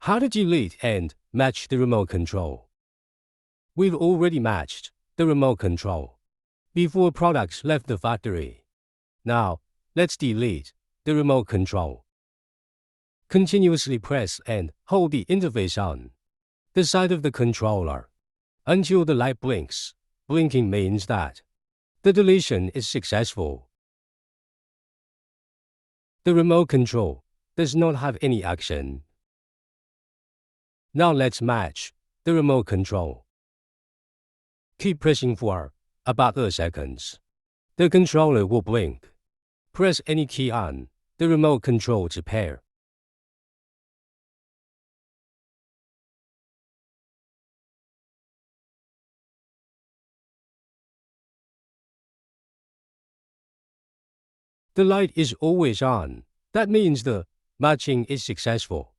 How to delete and match the remote control. We've already matched the remote control before products left the factory. Now, let's delete the remote control. Continuously press and hold the interface on the side of the controller until the light blinks. Blinking means that the deletion is successful. The remote control does not have any action. Now let's match the remote control. Keep pressing for about 8 seconds. The controller will blink. Press any key on the remote control to pair. The light is always on. That means the matching is successful.